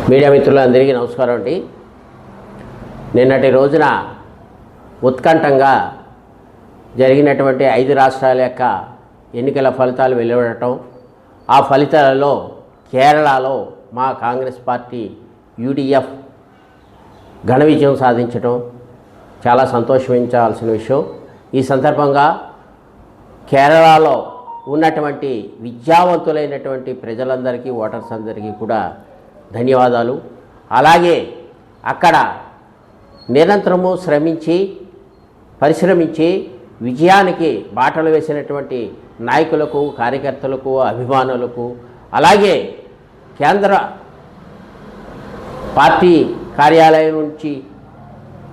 Media మిత్రులందరికీ నమస్కారం అండి. నిన్నటి రోజున ఉత్కంఠంగా జరిగినటువంటి 5 రాష్ట్రాల యొక్క ఎన్నికల ఫలితాలు వెలువడటం, ఆ ఫలితాలలో కేరళలో మా కాంగ్రెస్ పార్టీ యూడీఎఫ్ ఘన విజయం సాధించడం చాలా సంతోషించాల్సిన విషయం. ఈ సందర్భంగా కేరళలో ఉన్నటువంటి విద్యావంతులైనటువంటి ప్రజలందరికీ, ఓటర్స్ అందరికీ కూడా ధన్యవాదాలు. అలాగే అక్కడ నిరంతరము పరిశ్రమించి విజయానికి బాటలు వేసినటువంటి నాయకులకు, కార్యకర్తలకు, అభిమానులకు, అలాగే కేంద్ర పార్టీ కార్యాలయం నుంచి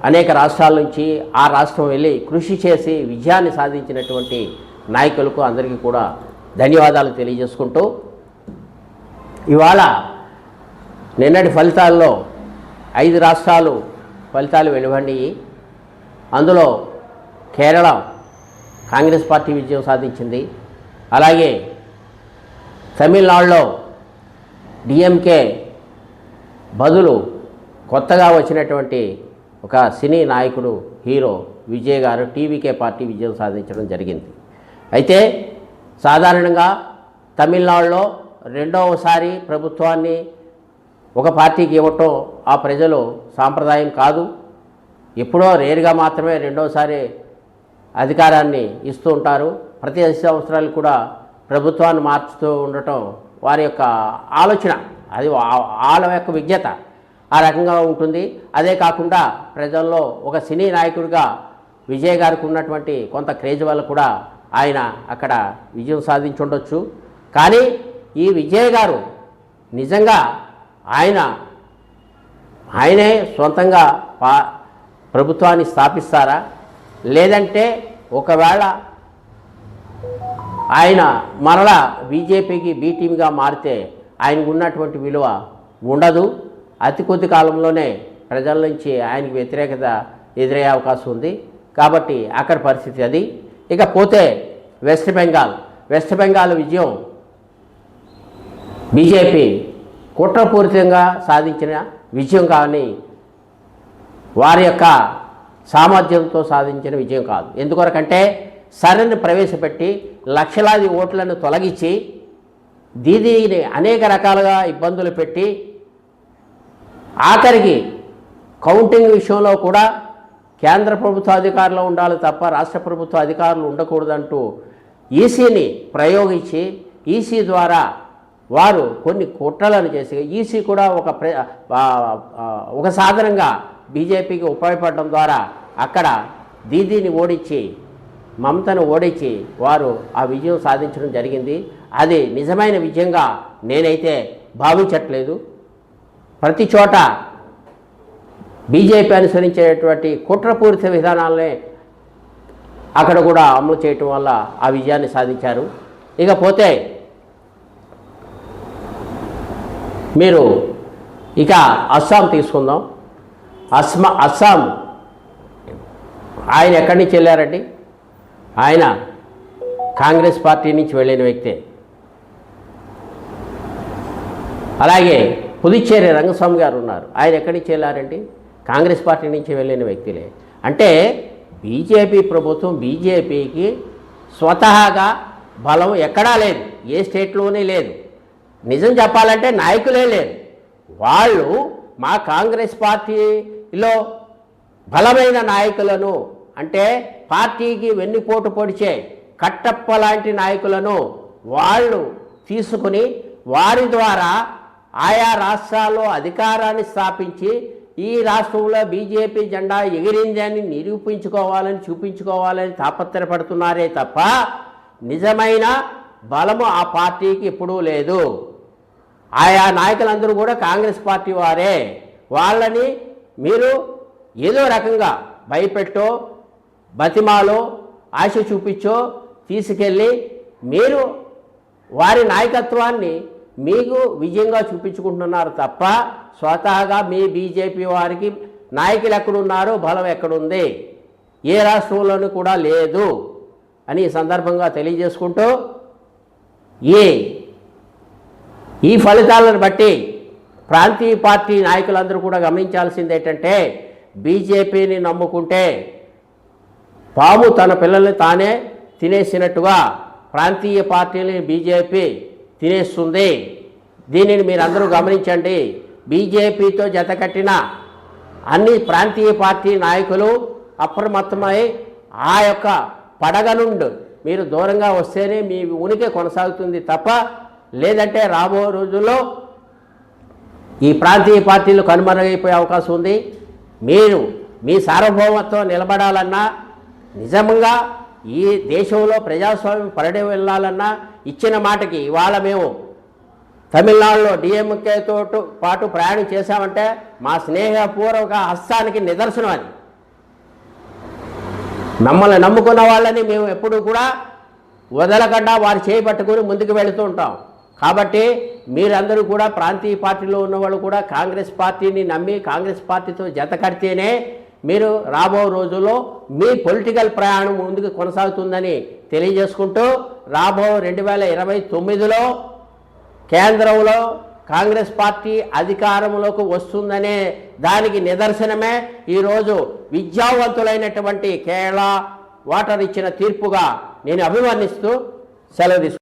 అనేక రాష్ట్రాల నుంచి ఆ రాష్ట్రం వెళ్ళి కృషి చేసి విజయాన్ని సాధించినటువంటి నాయకులకు అందరికీ కూడా ధన్యవాదాలు తెలియజేసుకుంటూ, ఇవాళ నిన్నటి ఫలితాల్లో 5 రాష్ట్రాలు ఫలితాలు వెలువడినాయి. అందులో కేరళ కాంగ్రెస్ పార్టీ విజయం సాధించింది. అలాగే తమిళనాడులో డిఎంకే బదులు కొత్తగా వచ్చినటువంటి ఒక సినీ నాయకుడు, హీరో విజయ్ గారు టీవీకే పార్టీ విజయం సాధించడం జరిగింది. అయితే సాధారణంగా తమిళనాడులో రెండవసారి ప్రభుత్వాన్ని ఒక పార్టీకి ఇవ్వటం ఆ ప్రజలు సాంప్రదాయం కాదు. ఎప్పుడో రేరుగా మాత్రమే రెండోసారి అధికారాన్ని ఇస్తూ ఉంటారు. ప్రతి 5 సంవత్సరాలు కూడా ప్రభుత్వాన్ని మార్చుతూ ఉండటం వారి యొక్క ఆలోచన, అది వాళ్ళ యొక్క విజ్ఞత ఆ రకంగా ఉంటుంది. అదే కాకుండా ప్రజల్లో ఒక సినీ నాయకుడిగా విజయ్ గారికి ఉన్నటువంటి కొంత క్రేజ్ వల్ల కూడా ఆయన అక్కడ విజయం సాధించి ఉండొచ్చు. కానీ ఈ విజయ్ గారు నిజంగా ఆయనే సొంతంగా ప్రభుత్వాన్ని స్థాపిస్తారా, లేదంటే ఒకవేళ ఆయన మరలా బీజేపీకి బీ టీమ్గా మారితే ఆయనకు ఉన్నటువంటి విలువ ఉండదు. అతి కొద్ది కాలంలోనే ప్రజల నుంచి ఆయనకి వ్యతిరేకత ఎదురయ్యే అవకాశం ఉంది. కాబట్టి అక్కడ పరిస్థితి అది. ఇకపోతే వెస్ట్ బెంగాల్ విజయం బీజేపీ కుట్రపూరితంగా సాధించిన విజయం కానీ వారి యొక్క సామర్థ్యంతో సాధించిన విజయం కాదు. ఎందుకొరకంటే సరైన ప్రవేశపెట్టి లక్షలాది ఓట్లను తొలగించి దీదీని అనేక రకాలుగా ఇబ్బందులు పెట్టి ఆఖరికి కౌంటింగ్ విషయంలో కూడా కేంద్ర ప్రభుత్వ అధికారులు ఉండాలి తప్ప రాష్ట్ర ప్రభుత్వ అధికారులు ఉండకూడదంటూ ఈసీని ప్రయోగించి ఈసీ ద్వారా వారు కొన్ని కుట్రలను చేసి ఈసీ కూడా ఒక సాధనంగా బీజేపీకి ఉపయోగపడడం ద్వారా అక్కడ దీదీని ఓడించి, మమతను ఓడించి వారు ఆ విజయం సాధించడం జరిగింది. అది నిజమైన విజయంగా నేనైతే భావించట్లేదు. ప్రతి చోట బీజేపీ అనుసరించేటువంటి కుట్రపూరిత విధానాలనే అక్కడ కూడా అమలు చేయటం వల్ల ఆ విజయాన్ని సాధించారు. ఇకపోతే మీరు ఇక అస్సాం తీసుకుందాం. అస్సాం ఆయన ఎక్కడి నుంచి వెళ్ళారండి? ఆయన కాంగ్రెస్ పార్టీ నుంచి వెళ్ళిన వ్యక్తే. అలాగే పుదుచ్చేరి రంగస్వామి గారు ఉన్నారు. ఆయన ఎక్కడి నుంచి వెళ్ళారండి? కాంగ్రెస్ పార్టీ నుంచి వెళ్ళిన వ్యక్తులే. అంటే బీజేపీ ప్రభుత్వం, బీజేపీకి స్వతహాగా బలం ఎక్కడా లేదు, ఏ స్టేట్లోనే లేదు. నిజం చెప్పాలంటే నాయకులే లేరు. వాళ్ళు మా కాంగ్రెస్ పార్టీలో బలమైన నాయకులను, అంటే పార్టీకి వెన్నుపోటు పొడిచే కట్టప్ప లాంటి నాయకులను వాళ్ళు తీసుకుని వారి ద్వారా ఆయా రాష్ట్రాల్లో అధికారాన్ని స్థాపించి ఈ రాష్ట్రంలో బీజేపీ జెండా ఎగిరింది అని నిరూపించుకోవాలని, చూపించుకోవాలని తాపత్రపడుతున్నారే తప్ప నిజమైన బలము ఆ పార్టీకి ఎప్పుడూ లేదు. ఆయా నాయకులందరూ కూడా కాంగ్రెస్ పార్టీ వారే. వాళ్ళని మీరు ఏదో రకంగా భయపెట్టో, బతిమాలో, ఆశ చూపించో తీసుకెళ్ళి మీరు వారి నాయకత్వాన్ని మీకు విజయంగా చూపించుకుంటున్నారు తప్ప స్వతహాగా మీ బీజేపీ వారికి నాయకులు ఎక్కడున్నారో బలం ఎక్కడుంది ఏ రాష్ట్రంలోనూ కూడా లేదు అని ఈ సందర్భంగా తెలియజేసుకుంటూ ఈ ఫలితాలను బట్టి ప్రాంతీయ పార్టీ నాయకులందరూ కూడా గమనించాల్సింది ఏంటంటే బీజేపీని నమ్ముకుంటే పాము తన పిల్లల్ని తానే తినేసినట్టుగా ప్రాంతీయ పార్టీని బీజేపీ తినేస్తుంది. దీనిని మీరందరూ గమనించండి. బీజేపీతో జతకట్టిన అన్ని ప్రాంతీయ పార్టీ నాయకులు అప్రమత్తమై ఆ యొక్క పడగ నుండి మీరు దూరంగా వస్తేనే మీ ఉనికి కొనసాగుతుంది తప్ప లేదంటే రాబో రోజుల్లో ఈ ప్రాంతీయ పార్టీలు కనుమరుగైపోయే అవకాశం ఉంది. మీరు మీ సార్వభౌమత్వం నిలబడాలన్నా, నిజంగా ఈ దేశంలో ప్రజాస్వామ్యం పరిడి వెళ్ళాలన్నా ఇచ్చిన మాటకి ఇవాళ మేము తమిళనాడులో డిఎంకేతో పాటు ప్రయాణం చేశామంటే మా స్నేహపూర్వక హస్తానికి నిదర్శనం అది. మమ్మల్ని నమ్ముకున్న వాళ్ళని మేము ఎప్పుడు కూడా వదలకుండా వారు చేపట్టుకుని ముందుకు వెళుతూ ఉంటాం. కాబట్టి మీరందరూ కూడా ప్రాంతీయ పార్టీలో ఉన్నవాళ్ళు కూడా కాంగ్రెస్ పార్టీని నమ్మి కాంగ్రెస్ పార్టీతో జత కడితేనే మీరు రాబో రోజుల్లో మీ పొలిటికల్ ప్రయాణం ముందుకు కొనసాగుతుందని తెలియజేసుకుంటూ రాబో 2029లో కేంద్రంలో కాంగ్రెస్ పార్టీ అధికారంలోకి వస్తుందనే దానికి నిదర్శనమే ఈరోజు విద్యావంతులైనటువంటి కేరళ ఓటర్ ఇచ్చిన తీర్పుగా నేను అభివర్ణిస్తూ సెలవు తీసుకుంటాను.